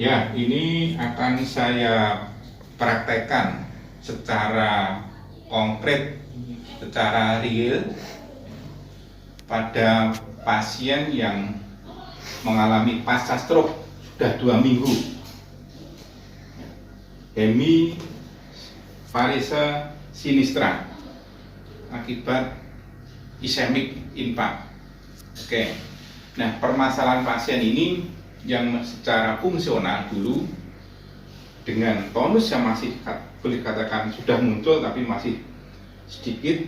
Ya, ini akan saya praktekkan secara konkret, secara real pada pasien yang mengalami pasca stroke sudah 2 minggu. Hemiparesia sinistra akibat ischemic infarct. Oke. Nah, permasalahan pasien ini yang secara fungsional dulu dengan tonus yang masih boleh dikatakan sudah muncul tapi masih sedikit.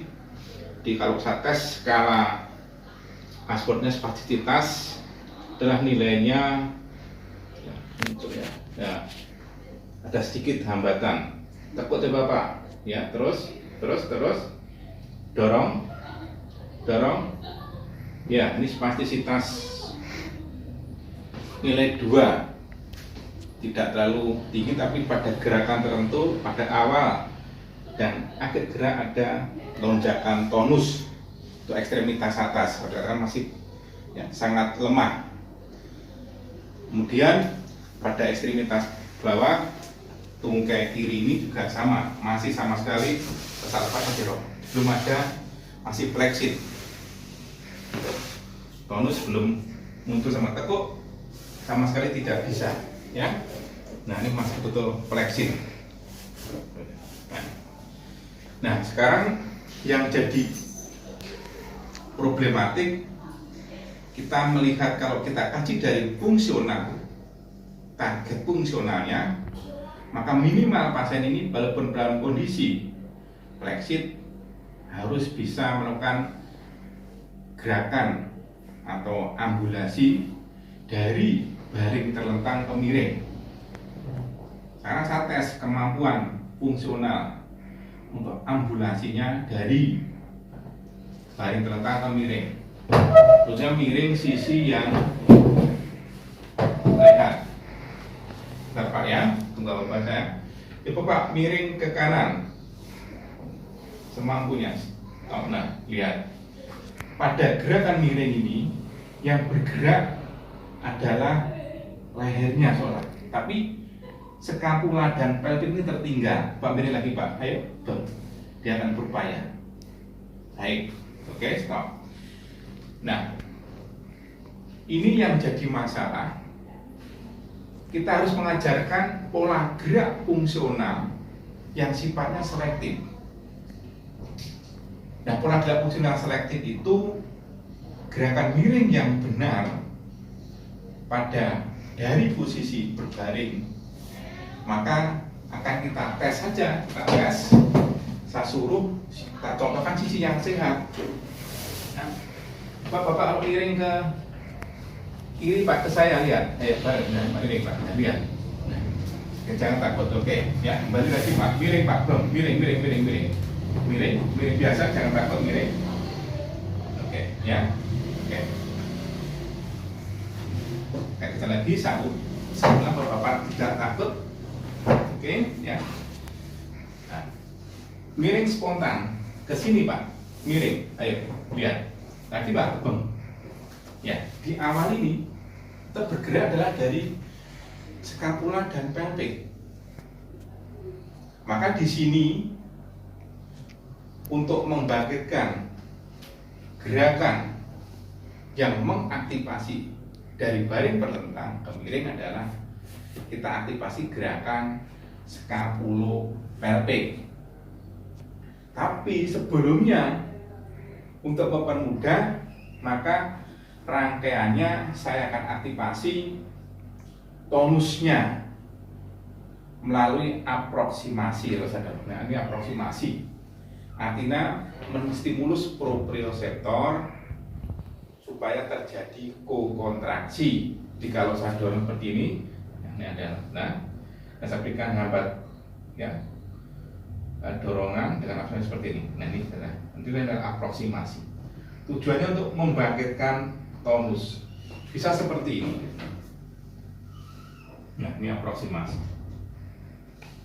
Kalau saya tes skala Ashford spastisitas adalah nilainya muncul ya, ada sedikit hambatan. Tekuk coba Pak ya, terus dorong ya, ini spastisitas nilai 2, tidak terlalu tinggi tapi pada gerakan tertentu pada awal dan akhir gerak ada lonjakan tonus untuk ekstremitas atas, padahal masih ya, sangat lemah. Kemudian pada ekstremitas bawah tungkai kiri ini juga sama, masih sama sekali belum ada, masih flexit, tonus belum muncul sama tekuk, sama sekali tidak bisa ya. Nah, ini masih betul flexit. Nah, sekarang yang jadi problematik, kita melihat kalau kita kaji dari fungsional, target fungsionalnya, maka minimal pasien ini walaupun dalam kondisi flexit harus bisa melakukan gerakan atau ambulasi dari baring terlentang ke miring. Sekarang saya tes kemampuan fungsional untuk ambulasinya dari baring terlentang ke miring, terusnya miring sisi yang lehat. Bapak ya, tunggu Bapak saya. Coba Pak miring ke kanan semampunya. Oh, nah, lihat. Pada gerakan miring ini yang bergerak adalah lehernya soalnya, tapi skapula dan pelvis ini tertinggal. Pak miring lagi Pak, ayo, dia akan berupaya. Baik, oke, stop. Nah, ini yang jadi masalah. Kita harus mengajarkan pola gerak fungsional yang sifatnya selektif. Nah, pola gerak fungsional selektif itu gerakan miring yang benar pada dari posisi berbaring, maka akan kita tes saja, saya suruh, kita contohkan sisi yang sehat. Nah, Bapak kalau miring ke kiri Pak, ke saya lihat, miring Pak, lihat. Nah, jangan takut, oke, ya kembali lagi Pak, miring Pak, miring biasa, jangan takut, miring. Oke, ya, oke. Kita lagi saya Bapak tidak takut, oke, ya. Nah, miring spontan ke sini Pak, miring, ayo lihat. Tadi Pak, ya, di awal ini kita bergerak adalah dari skapula dan pelvic. Maka di sini untuk membangkitkan gerakan yang mengaktifasi dari baring terlentang ke miring adalah kita aktifasi gerakan skapulopelvic. Tapi sebelumnya untuk mempermudah, maka rangkaiannya saya akan aktifasi tonusnya melalui aproksimasi. Nah, ini aproksimasi artinya menstimulus proprioseptor supaya terjadi kokontraksi. Jadi kalau saya dorong seperti ini ada, saya berikan hambat ya, dorongan dengan action seperti ini. Nah, ini adalah aproksimasi. Tujuannya untuk membangkitkan tonus. Bisa seperti ini. Nah, ini aproksimasi.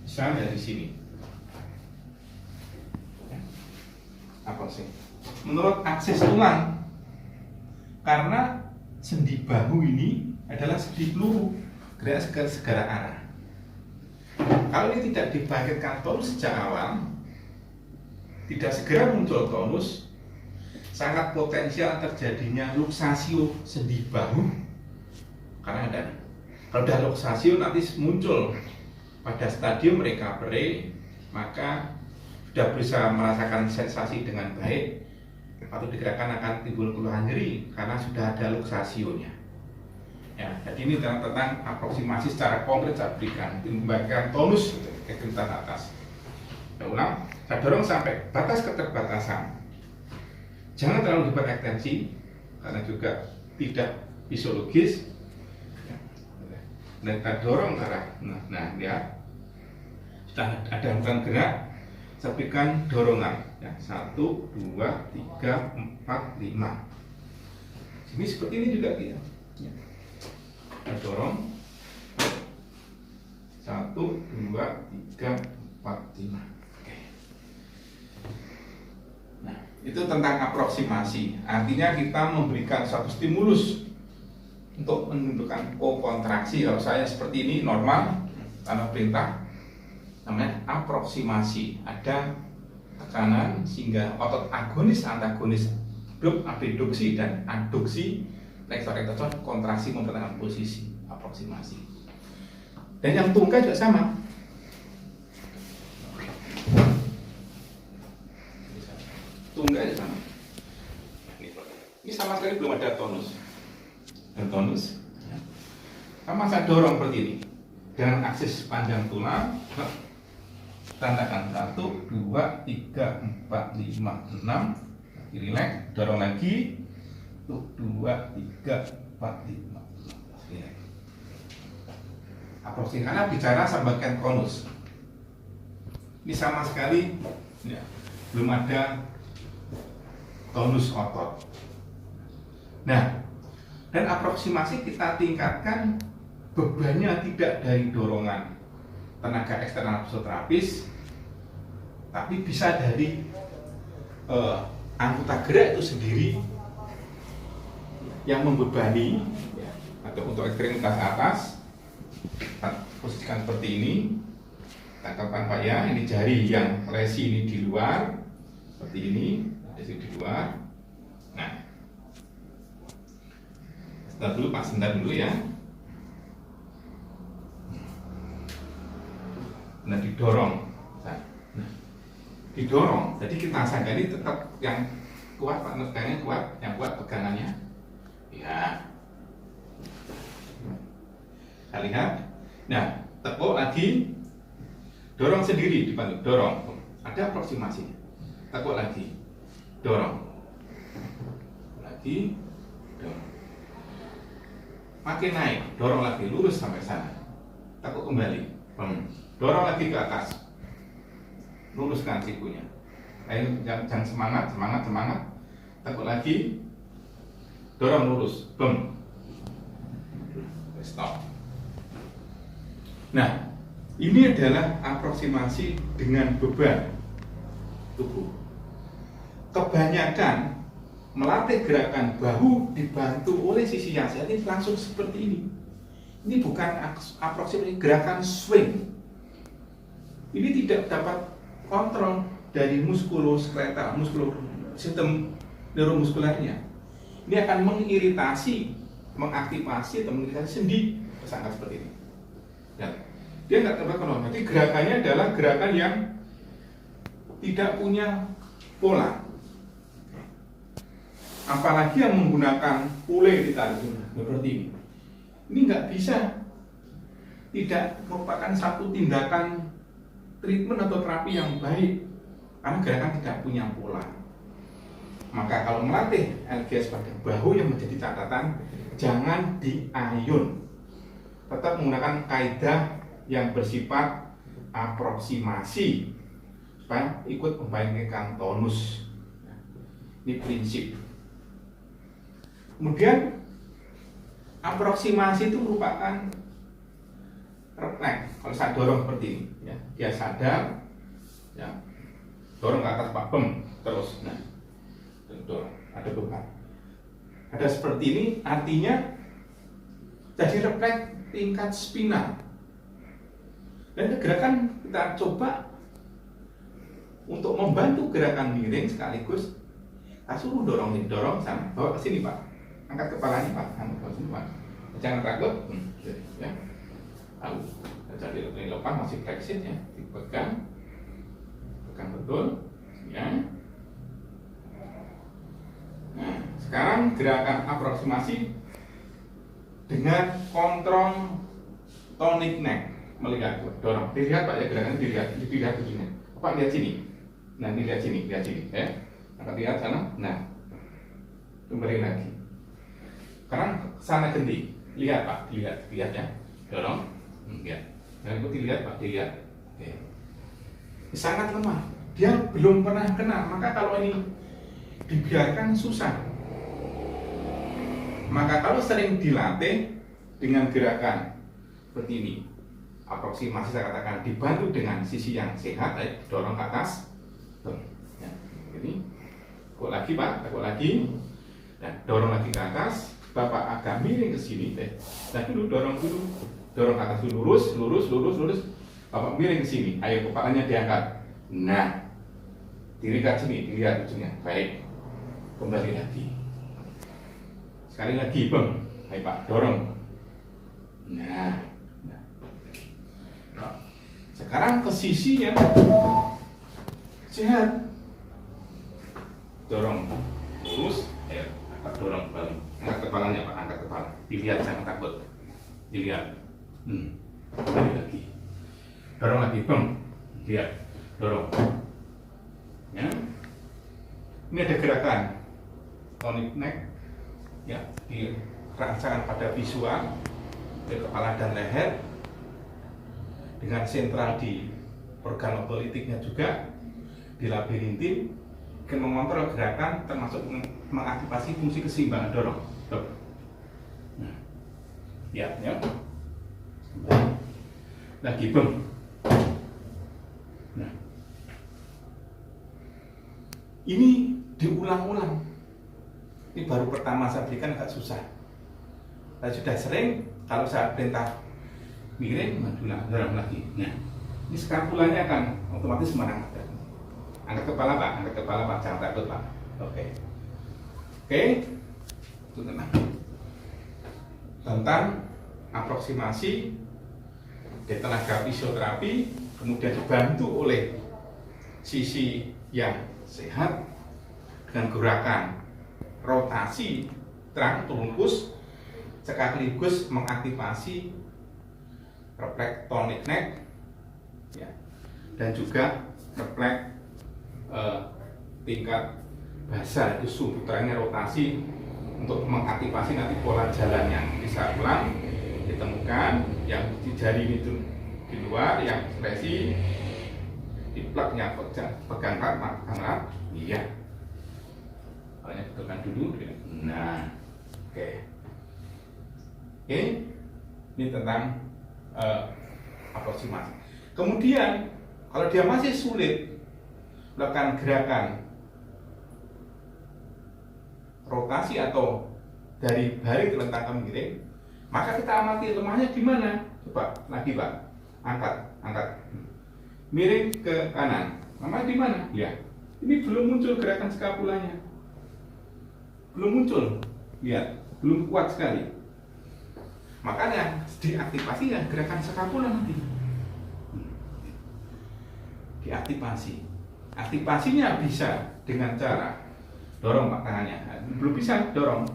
Bisa dari sini. Aproksi. Menurut akses tulang, karena sendi bahu ini adalah sendi peluru, gerak segala arah. Kalau ini tidak dibangkitkan tonus sejak awal, tidak segera muncul tonus, sangat potensial terjadinya luxatio sendi bahu. Karena ada, kalau sudah luxatio nanti muncul pada stadium recovery, maka sudah bisa merasakan sensasi dengan baik, atau digerakkan akan timbul keluhan nyeri karena sudah ada luxasionya. Ya, jadi ini tentang aproksimasi secara konkret saya berikan, memberikan tonus ke kegiatan atas. Ya, ulang, saya dorong sampai batas keterbatasan. Jangan terlalu hiperekstensi karena juga tidak fisiologis. Dan kita dorong ke arah, nah lihat, sudah ada bukan gerak. Saya berikan dorongan ya, 1, 2, 3, 4, 5. Ini seperti ini juga dia ya. Kita dorong 1, 2, 3, 4, 5. Oke. Nah, itu tentang aproksimasi. Artinya kita memberikan suatu stimulus untuk menunjukkan kontraksi. Kalau saya seperti ini normal tanpa perintah, namanya aproksimasi. Ada tekanan sehingga otot agonis antagonis abduksi dan adduksi flexor extensor kontraksi mempertahankan posisi, aproksimasi. Dan yang tungkai juga sama. Tungkai juga sama. Ini sama sekali belum ada tonus. Dan tonus sama saya dorong seperti ini dengan aksis panjang tulang. Tandakan 1, 2, 3, 4, 5, 6. Relax, dorong lagi. 1, 2, 3, 4, 5. Relax. Aproksimasi karena bicara sebagian konus. Ini sama sekali ya, belum ada tonus otot. Nah, dan aproksimasi kita tingkatkan bebannya tidak dari dorongan tenaga eksternal fisioterapis, tapi bisa dari anggota gerak itu sendiri yang membebani ya, atau untuk ekstremitas atas. Posisikan seperti ini, tangkapan Pak ya, ini jari yang lesi ini di luar, seperti ini, lesi di luar. Nah, sebentar dulu ya. Nah, didorong. Nah, didorong. Jadi kita sangka ini tetap yang kuat, pegangannya kuat, yang kuat pegangannya. Ya. Kita lihat. Nah, tepuk lagi. Dorong sendiri dibantu. Dorong. Ada aproksimasinya. Tepuk lagi. Dorong. Lagi. Dorong. Makin naik. Dorong lagi. Lurus sampai sana. Tepuk kembali. Dorong lagi ke atas, luruskan sikunya. Ayo jangan semangat, takut lagi, dorong lurus, stop. Nah, ini adalah aproksimasi dengan beban tubuh. Kebanyakan melatih gerakan bahu dibantu oleh sisi yang sehat ini langsung seperti ini. Ini bukan aproksimasi gerakan swing. Ini tidak dapat kontrol dari muskuloskeletal, sistem neuromuskulernya. Ini akan mengiritasi, mengaktifasi atau mengiritasi sendi, sangat seperti ini. Ya. Dia nggak dapat kontrol. Jadi gerakannya adalah gerakan yang tidak punya pola. Apalagi yang menggunakan pule ditarik seperti ini. Ini nggak bisa, tidak merupakan satu tindakan treatment atau terapi yang baik karena gerakan tidak punya pola. Maka kalau melatih LGS pada bahu yang menjadi catatan, jangan diayun, tetap menggunakan kaidah yang bersifat aproksimasi supaya ikut membaikkan tonus. Ini prinsip. Kemudian aproksimasi itu merupakan refleks. Kalau saya dorong seperti ini, ya, dia sadar, ya, dorong ke atas Pak, terus, nah, dorong, ada beban. Ada seperti ini, artinya jadi refleks tingkat spinal. Dan gerakan kita coba untuk membantu gerakan miring sekaligus kita suruh dorong sana, bawa ke sini Pak, angkat kepalanya Pak, bawa sini Pak, jangan takut, ya, lalu jadi lepas masih flexit ya, dipegang betul, ya. Nah, sekarang gerakan aproksimasi dengan kontrol tonic neck, melihat, dorong, dilihat Pak ya, gerakannya dilihat ujungnya, Pak lihat sini, nah lihat sini, ya, akan lihat sana, nah, kembali lagi, sekarang sana kendi, lihat Pak, lihat ya, dorong, lihat, dan itu dilihat Pak, dilihat, oke. Sangat lemah, dia belum pernah kenal, maka kalau ini dibiarkan susah. Maka kalau sering dilatih dengan gerakan seperti ini, aproksimasi saya katakan dibantu dengan sisi yang sehat, dorong ke atas, ya, ini, tekuk lagi Pak, tekuk lagi, dan dorong lagi ke atas, Bapak agak miring ke sini, dan dulu dorong ke atas dulu, lurus, Bapak miring ke sini, ayo kepalanya diangkat, nah, dilihat sini, dilihat ujungnya, baik, kembali lagi. Sekali lagi, Bang. Ayo Pak, dorong. Nah. Sekarang ke sisi yang sehat. Dorong. Lurus. Ayo, angkat dorong balik. Angkat kepalanya Pak, angkat kepala. Dilihat, jangan takut. Dilihat. Kembali lagi. Dorong lagi, Bang. Lihat. Dorong. Ya. Ini ada gerakan tonic neck. Ya, dirasakan pada visual dari kepala dan leher dengan sentral di organ politiknya juga di labirintin, dengan mengontrol gerakan termasuk mengaktifasi fungsi keseimbangan dorong. Nah, ya. Lagi bang. Nah, ini diulang-ulang. Ini baru pertama saya berikan agak susah. Saya sudah sering kalau saya perintah miring, dorong lagi. Nah, ini skapulanya kan otomatis semarang. Angkat kepala Pak, jangan takut Pak. Oke, itu tenang. Tentang aproksimasi dari tenaga fisioterapi, kemudian dibantu oleh sisi yang sehat dengan gerakan rotasi terang trunkus sekaligus mengaktifasi refleks tonic neck, ya, dan juga refleks tingkat basal itu subputeranya rotasi untuk mengaktifasi nanti pola jalan yang bisa ulang ditemukan, yang di jari itu di luar, yang ekspresi di plak yang pegang erat, iya. Hanya betulkan dulu. Nah, oke. Ini tentang aproksimasi. Kemudian, kalau dia masih sulit melakukan gerakan rotasi atau dari baring terlentang ke miring, maka kita amati lemahnya di mana. Coba lagi Pak, angkat, miring ke kanan. Lemahnya di mana? Ya, ini belum muncul gerakan skapulanya. Belum muncul, lihat, belum kuat sekali. Makanya diaktifasi ya gerakan skapula nanti. Diaktifasi. Aktivasinya bisa dengan cara dorong Pak tangannya. Belum bisa dorong.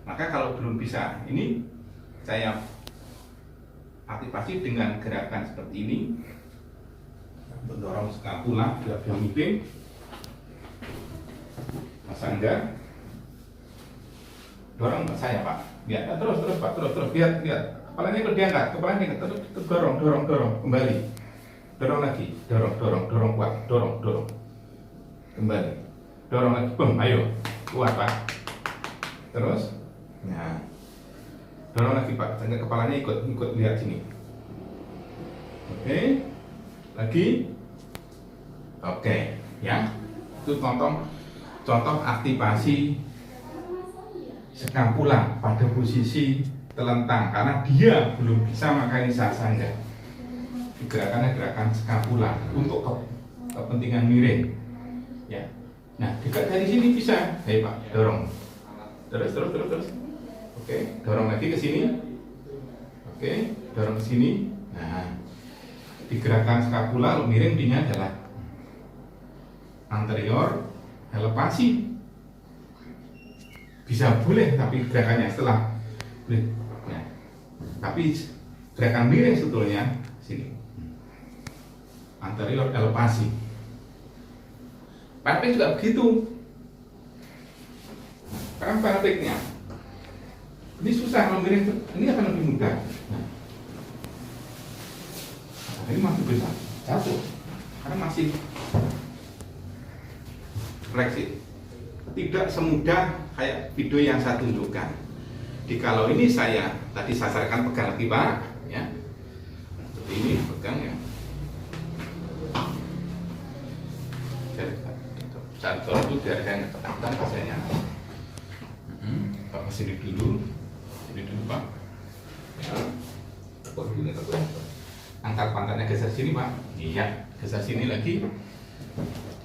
Maka kalau belum bisa, ini saya aktifasi dengan gerakan seperti ini. Mendorong skapula ke miring. Mas Angga. Dorong saya Pak, lihat, terus Pak, terus, lihat, kepalanya ikut diangkat, terus dorong, kembali, dorong lagi, dorong kuat, dorong, kembali, dorong lagi, ayo, kuat Pak, terus, nah, dorong lagi Pak, sampai kepalanya ikut lihat sini, oke, lagi, oke, ya, itu contoh aktivasi skapula pada posisi telentang karena dia belum bisa, maka ini sah saja. Gerakannya gerakan skapula untuk kepentingan miring. Ya. Nah, dekat dari sini bisa. Ayo Pak, dorong. Terus. Oke, dorong lagi ke sini. Oke, dorong ke sini. Nah, di gerakan skapula miring ini adalah anterior elevasi. Bisa boleh, tapi gerakannya setelah boleh. Nah, tapi gerakan miring sebetulnya sini. Anterior elevasi. Pelvik juga begitu. Sekarang pelviknya. Ini susah kalau miring, ini akan lebih mudah. Nah, ini masih bisa jatuh karena masih fleksi. Tidak semudah kayak video yang saya tunjukkan. Kalau ini saya tadi sasarkan, pegang lagi Pak, ya. Seperti ini pegang ya. Contoh itu biar saya ketakutan rasanya. Pak sini dulu Pak. Ya. Tekuk dulu, tekuk. Angkat pantatnya geser sini Pak. Iya, geser sini lagi.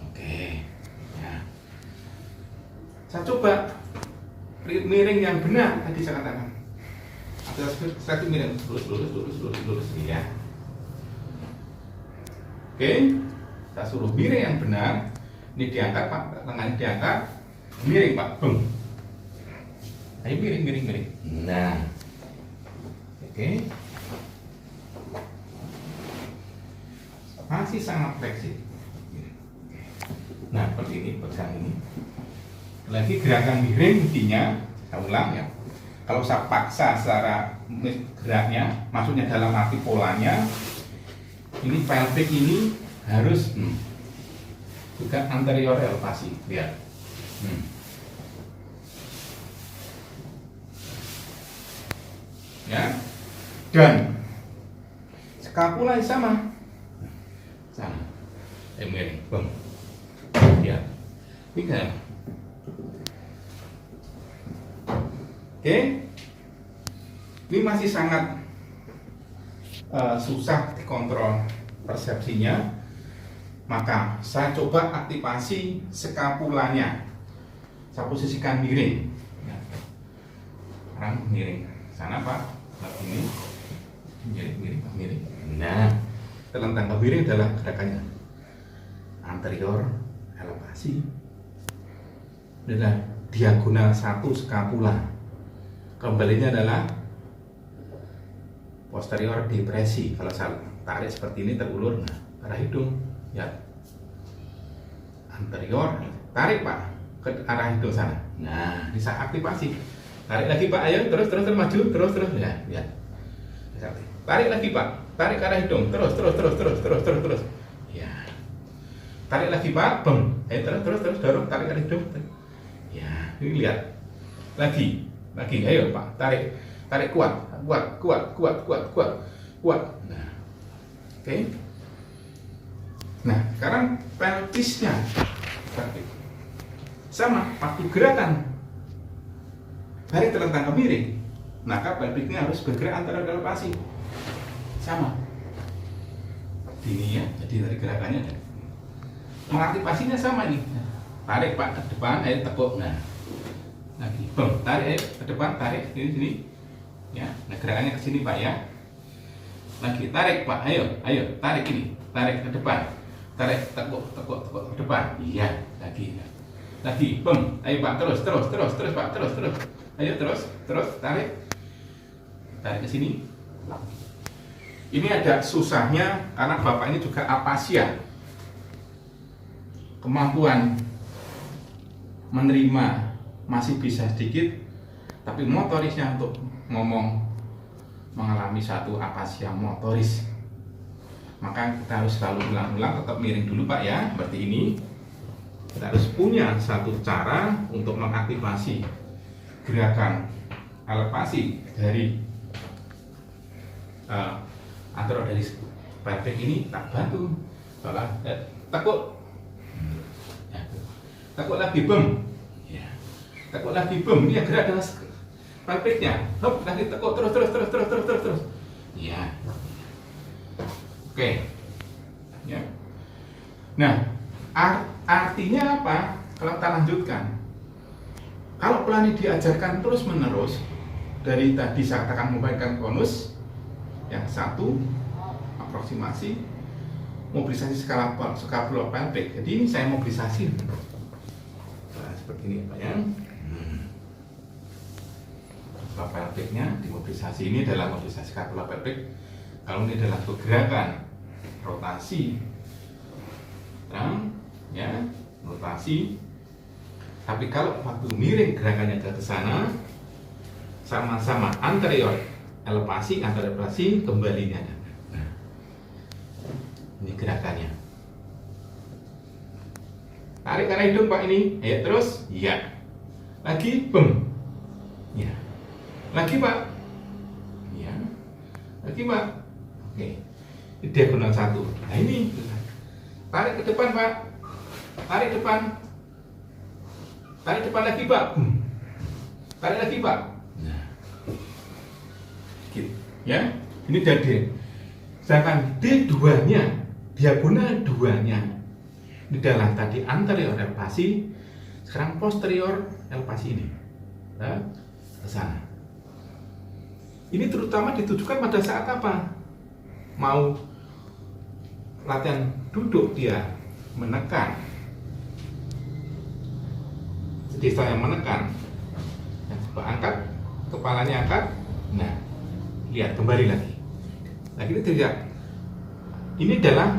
Oke. Ya. Saya coba miring yang benar tadi saya katakan. Ada satu miring lurus. Iya. Oke. Saya suruh miring yang benar. Ini diangkat Pak, tangannya diangkat, miring Pak, boom. Ayo miring. Nah, oke. Masih sangat fleksibel. Nah, seperti ini, pegang ini. Lagi gerakan miring intinya, saya ulang ya. Kalau saya paksa secara geraknya, maksudnya dalam arti polanya, ini pelvic ini harus juga anterior elevasi, lihat. Ya, dan skapula sama. Miring, bang. Ya, ini kan. Oke, ini masih sangat susah dikontrol persepsinya. Maka saya coba aktivasi skapulanya. Saya posisikan miring. Sekarang miring. Sana Pak. Ini miring. Nah, telentang ke miring adalah gerakannya anterior elevasi. Adalah diagonal satu skapula. Kembalinya adalah posterior depresi. Kalau saya tarik seperti ini terulur, nah, arah hidung. Ya, anterior, tarik Pak ke arah hidung sana. Nah, bisa aktivasi. Tarik lagi Pak, ayo terus maju, terus ya. Tarik lagi Pak, tarik ke arah hidung, terus. Ya. Tarik lagi Pak, bem. Ayo terus dorong, tarik ke arah hidung. Ya, ini lihat. Lagi, ayo Pak, tarik kuat. Nah, oke. Nah, sekarang pelvisnya sama, waktu gerakan balik telentang ke miring, maka pelviknya harus bergerak antara elevasi sama. Ini ya, jadi dari gerakannya mengaktifasinya sama nih. Tarik Pak ke depan, ayo tekuk. Nah, lagi, bom, tarik ayo ke depan, tarik sini. Ya, nah gerakannya ke sini Pak ya. Lagi tarik Pak, ayo tarik ini, tarik ke depan. Tarik, tekuk ke depan. Iya, lagi, bom. Ayo Pak, terus Pak, terus. Ayo terus, tarik ke sini. Ini ada susahnya karena Bapak ini juga apasia. Kemampuan menerima masih bisa sedikit, tapi motorisnya untuk ngomong mengalami satu apasia motoris. Maka kita harus selalu ulang-ulang, tetap miring dulu Pak ya, seperti ini. Kita harus punya satu cara untuk mengaktifasi gerakan elevasi dari anterior dari pelvic ini. Tak bantu, tekuk, tekuk lagi bem, ya. Tekuk lagi bem. Ini yang gerak adalah pelviknya. Hop, lagi tekuk terus. Ya. Oke. Ya. Nah, artinya apa? Kalau kita lanjutkan, kalau pelan diajarkan terus-menerus dari tadi saya katakan memainkan konus, yang satu aproksimasi, mobilisasi skapula pelvic. Jadi ini saya mobilisasi. Nah, seperti ini Pak ya. Skapula pelvicnya dimobilisasi, ini adalah mobilisasi skapula pelvic. Kalau ini adalah pergerakan rotasi, ya, rotasi. Tapi kalau waktu miring gerakannya ke sana, sama-sama anterior elevasi, kembalinya. Nah, ini gerakannya. Tarik karena hidung Pak ini, ayo terus, ya. Lagi, bem, ya. Lagi Pak, ya. Lagi Pak, oke. Ini diagonal satu. Nah ini, tarik ke depan Pak, tarik depan lagi Pak, tarik lagi Pak. Nah, gitu. Ya, ini jadi. Sedangkan D2-nya, diagonal 2-nya, ini adalah tadi anterior elevasi, sekarang posterior elevasi ini, nah, ke sana. Ini terutama ditujukan pada saat apa? Mau latihan duduk dia menekan, jadi saya menekan, nah, coba angkat, kepalanya angkat, nah, lihat kembali lagi. Lagi ini tidak, ini adalah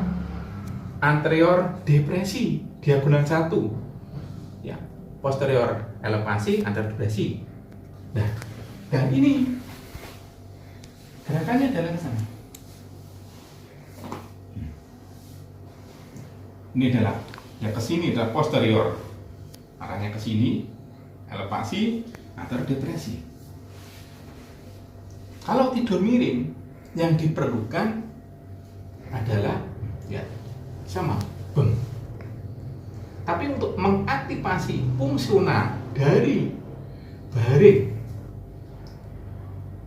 anterior depresi, diagonal 1, ya, posterior elevasi, anterior depresi. Nah, dan ini gerakannya adalah ke sana. Ini adalah yang ke sini adalah posterior, arahnya ke sini, elevasi, anterior depresi. Kalau tidur miring, yang diperlukan adalah ya sama beng. Tapi untuk mengaktifasi fungsional dari baring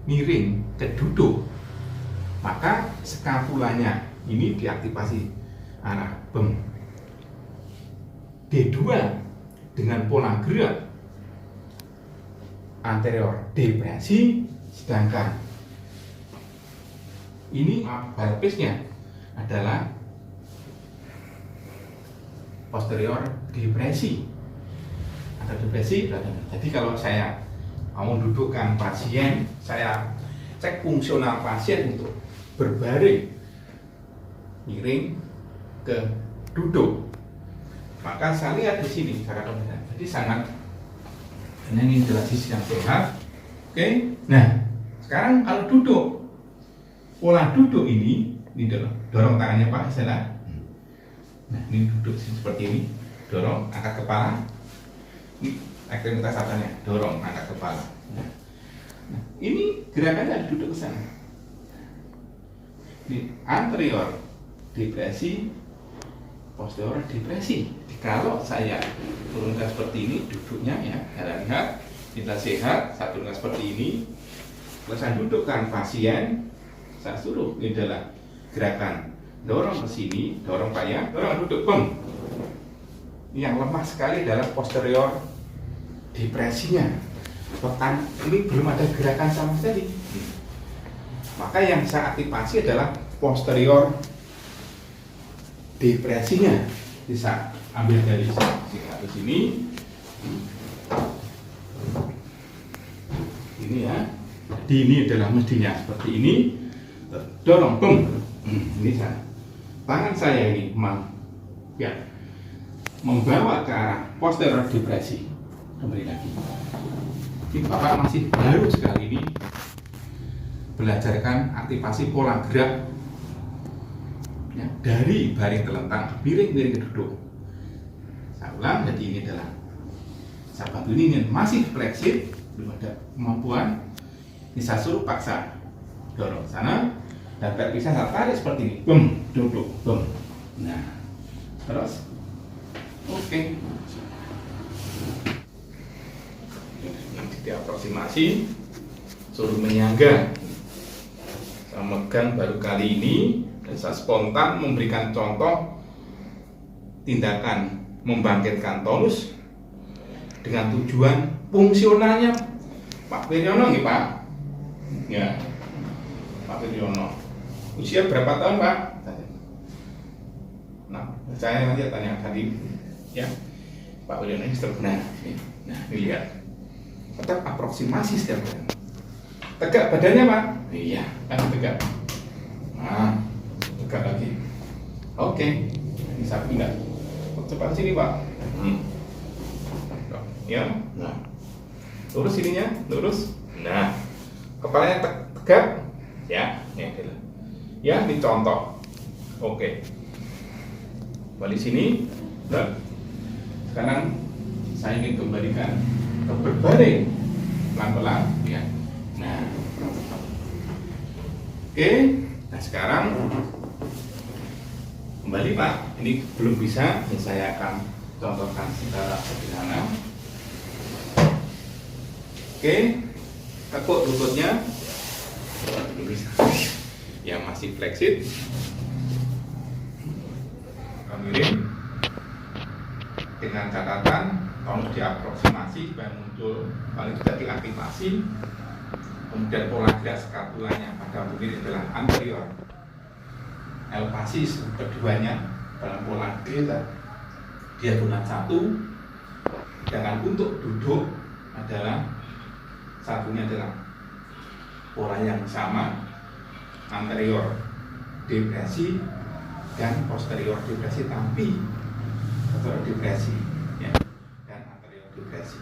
miring ke duduk, maka skapulanya ini diaktifasi arah beng. D2 dengan pola gerak anterior depresi, sedangkan ini pelvisnya adalah posterior depresi. Ada depresi, jadi kalau saya mau mendudukkan pasien, saya cek fungsional pasien untuk berbaring miring ke duduk, maka saya lihat di sini cara pembedaan. Jadi sangat, ini adalah sisi yang sehat. Oke, nah sekarang kalau duduk, pola duduk ini adalah dorong tangannya Pak Isela. Nah ini duduk seperti ini, dorong, angkat kepala. Ini aktivitas atasnya, dorong, angkat kepala. Nah, ini gerakannya duduk ke sana. Ini anterior depresi, posterior depresi. Kalau saya turunkan seperti ini duduknya ya, lihat kita sehat, saya turunkan seperti ini. Kalau saya dudukkan pasien, saya suruh ini adalah gerakan dorong ke sini, dorong Pak ya, dorong duduk beng. Yang lemah sekali adalah posterior depresinya. Bahkan ini belum ada gerakan sama sekali. Maka yang saya aktifasi adalah posterior depresinya. Bisa ambil dari satu sini. Ini ya. Jadi ini adalah mestinya seperti ini. Dorong, beng. Ini saya. Tangan saya ini ya, membawa ke arah posterior depresi. Kembali lagi. Ini Bapak masih baru sekali ini belajarkan aktivasi pola gerak ya, dari baring telentang, miring ke duduk. Saya ulang, jadi ini adalah sahabat ini yang masih fleksib, belum ada kemampuan. Ini saya suruh paksa dorong sana, dan bisa saya tarik seperti ini, bem, duduk, bem. Nah, terus, oke. Ini diaproksimasi. suruh menyangga. Saya megang baru kali ini dan saya spontan memberikan contoh tindakan membangkitkan tonus dengan tujuan fungsionalnya. Pak Wiryono nih Pak. Ya, Pak Wiryono. Usia berapa tahun Pak? Nah, saya nanti tanya tadi. Ya, Pak Wiryono ini benar. Nah, ini lihat. Tetap aproksimasi setiap hari. Tegak badannya Pak? Iya, kan tegak. Nah, tegak lagi. Oke, ini saya pindah. Cepat sini Pak. Ya, nah, lurus sininya, lurus. Nah, kepalanya tegak. Ya, ya, ini contoh. Oke. Balik sini. Nah, sekarang saya ingin kembalikan ke berbaring pelan-pelan. Ya. Nah, oke. Nah sekarang kembali Pak. Ini belum bisa. Ini saya akan contohkan secara sederhana. Oke, tekuk lututnya. Belum bisa. Yang masih flexit. Miring. Dengan catatan tonus diaproksimasi supaya muncul, paling tidak diaktifasi. Kemudian pola gerak skapulanya pada bukit adalah anterior. Elevasi keduanya dalam pola delta diagonal 1. Sedangkan untuk duduk adalah satunya adalah pola yang sama, anterior depresi dan posterior depresi, tapi posterior depresi ya, dan anterior depresi.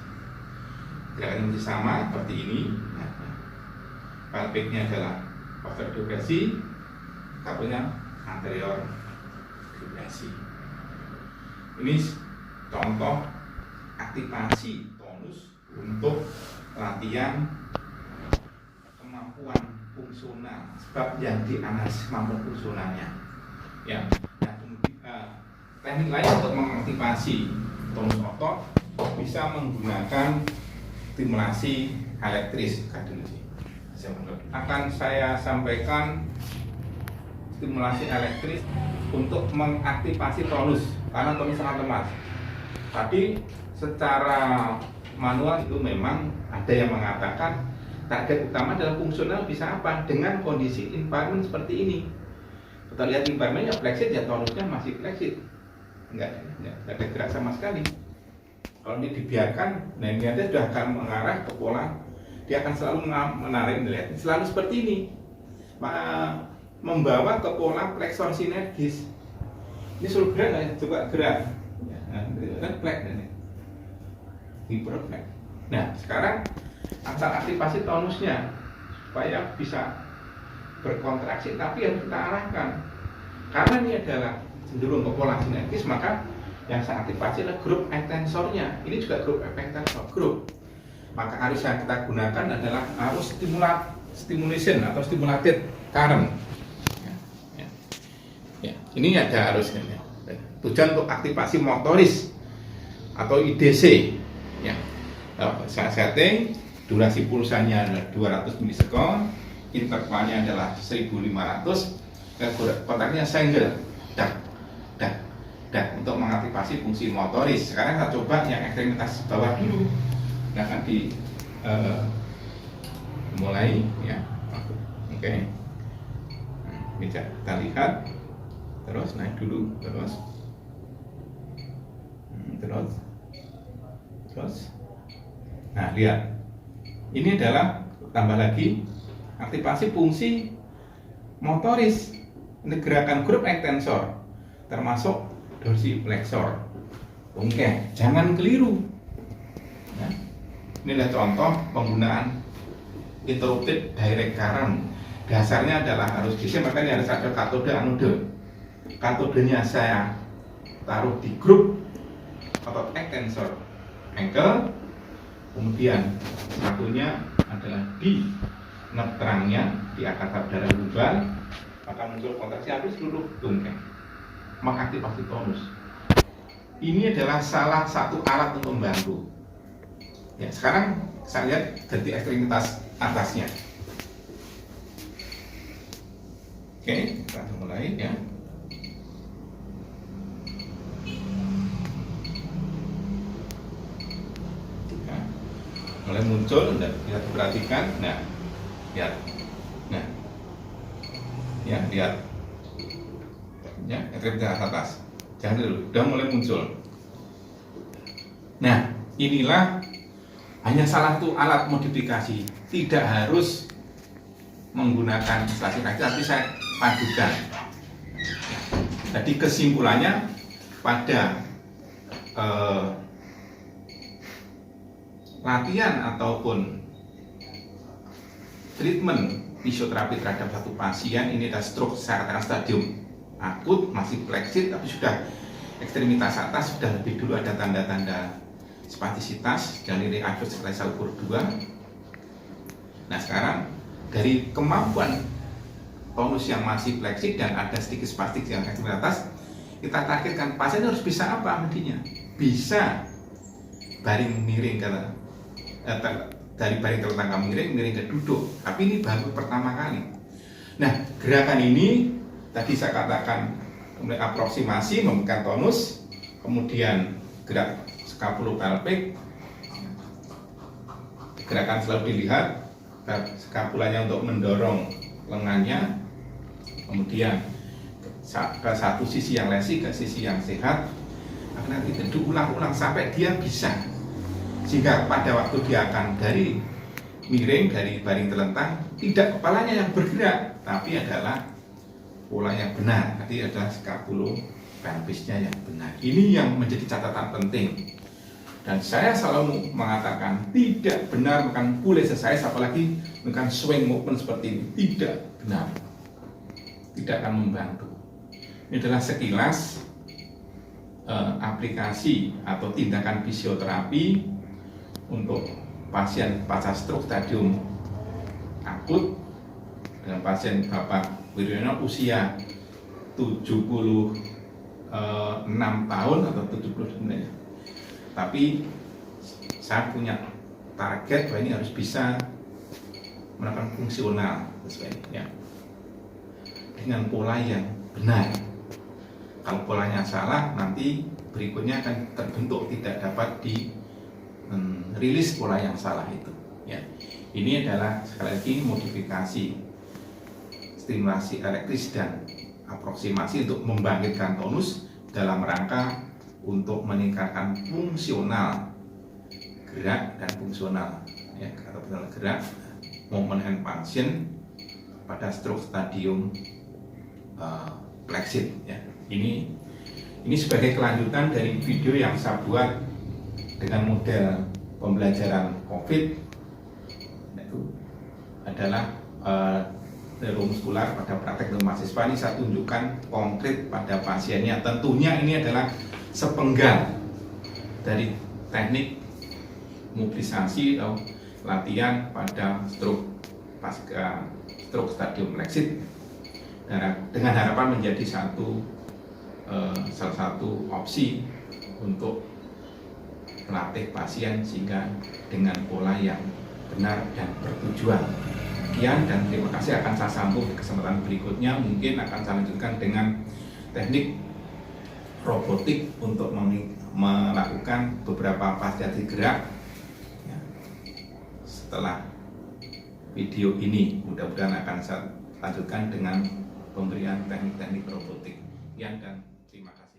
Gerakan yang sama seperti ini. Palpitnya adalah posterior depresi, kapunya anterior depresi. Ini contoh aktivasi tonus untuk latihan kemampuan fungsional. Sebab yang dianalisis kemampuan fungsionalnya. Ya, nah, teknik lain untuk mengaktifasi tonus otot bisa menggunakan stimulasi elektris kardiologi. Akan saya sampaikan stimulasi elektris untuk mengaktifasi tonus karena tonus sangat lemah. Tadi secara manual itu memang ada yang mengatakan target utama adalah fungsional bisa apa dengan kondisi environment seperti ini. Kita lihat environmentnya flexit ya, tonusnya masih flexit, enggak ada gerak sama sekali. Kalau ini dibiarkan, nah ini ada sudah akan mengarah ke pola. Dia akan selalu menarik, melihat selalu seperti ini, membawa ke pola flexor sinergis. Ini suruh gerak nggak? Coba gerak, kan flex ini, hiperflex. Nah sekarang asal aktivasi tonusnya supaya bisa berkontraksi, tapi harus kita arahkan karena ini adalah cenderung ke pola sinergis, maka yang saya aktifasi adalah grup ekstensornya. Ini juga grup ekstensor grup. Maka arus yang kita gunakan adalah arus stimulation atau stimulated current. Ya, ini ada arusnya. Tujuan untuk aktivasi motoris atau IDC. Ya, saya setting durasi pulsanya adalah 200 milisekund, intervalnya adalah 1500, kontaknya single, untuk mengaktifasi fungsi motoris. Sekarang saya coba yang ekstremitas bawah dulu. Nah, akan mulai ya. Oke. Bisa kita lihat. Terus naik dulu, terus. Nah, lihat. Ini adalah tambah lagi aktivasi fungsi motoris. Ini gerakan grup ekstensor termasuk dorsiflexor. Oke, jangan keliru. Nah, ini adalah contoh penggunaan interrupted direct current. Dasarnya adalah arus DC, makanya harus ada katode anode. Katodenya saya taruh di grup otot ekstensor ankle, kemudian satunya adalah di netrangnya di akar darah lumbal, maka muncul kontraksi habis seluruh tungkai, mengaktifasi tonus. Ini adalah salah satu alat untuk membantu. Ya, sekarang saya lihat ganti ekstremitas atasnya. Oke, kita mulai ya. Nah, mulai muncul, dan kita perhatikan. Nah, lihat. Nah, ya lihat. Ya, trip ke atas. Jangan dulu, udah mulai muncul. Nah, inilah hanya salah satu alat modifikasi. Tidak harus menggunakan instalasi kaki, tapi saya padukan. Jadi kesimpulannya pada latihan ataupun treatment fisioterapi terhadap satu pasien ini ada stroke secara stadium akut, masih plexit tapi sudah ekstremitas atas, sudah lebih dulu ada tanda-tanda spastisitas dan ini adus seksual ukur 2. Nah, sekarang dari kemampuan tonus yang masih plexit dan ada sedikit spastik yang ekstremitas, kita targetkan pasien harus bisa apa medinya? Bisa baring miring dari baring terlentang miring ke duduk. Tapi ini baru pertama kali. Nah, gerakan ini tadi saya katakan mulai aproksimasi memberikan tonus, kemudian gerak skapulopelvik, gerakan selalu dilihat skapulanya untuk mendorong lengannya, kemudian ke satu sisi yang lesi ke sisi yang sehat, akan kita diulang-ulang sampai dia bisa, sehingga pada waktu dia akan dari miring, dari baring terlentang, tidak kepalanya yang bergerak, tapi adalah pola yang benar, tadi adalah skapulopelvisnya yang benar. Ini yang menjadi catatan penting. Dan saya selalu mengatakan tidak benar makan pull exercise, apalagi makan swing movement seperti ini. Tidak benar, tidak akan membantu. Ini adalah sekilas aplikasi atau tindakan fisioterapi untuk pasien pasca stroke stadium akut dengan pasien Bapak Wiryono usia 76 tahun atau 79. Tapi saya punya target bahwa ini harus bisa melakukan fungsional ya, dengan pola yang benar. Kalau polanya salah, nanti berikutnya akan terbentuk tidak dapat rilis pola yang salah itu. Ya, ini adalah sekali lagi modifikasi stimulasi elektris dan aproksimasi untuk membangkitkan tonus dalam rangka untuk meningkatkan fungsional gerak dan fungsional ya, atau fungsional gerak, movement and function pada stroke stadium plexit ya. Ini sebagai kelanjutan dari video yang saya buat dengan model pembelajaran COVID, itu adalah neuromuskular pada praktek mahasiswa. Ini saya tunjukkan konkret pada pasiennya. Tentunya ini adalah sepenggal dari teknik mobilisasi atau latihan pada stroke pasca stroke stadium plexit, dengan harapan menjadi salah satu opsi untuk melatih pasien sehingga dengan pola yang benar dan bertujuan. Sekian dan terima kasih, akan saya sambung di kesempatan berikutnya. Mungkin akan saya lanjutkan dengan teknik robotik untuk melakukan beberapa variasi gerak ya. Setelah video ini mudah-mudahan akan saya lanjutkan dengan pemberian teknik-teknik robotik. Sekian dan terima kasih.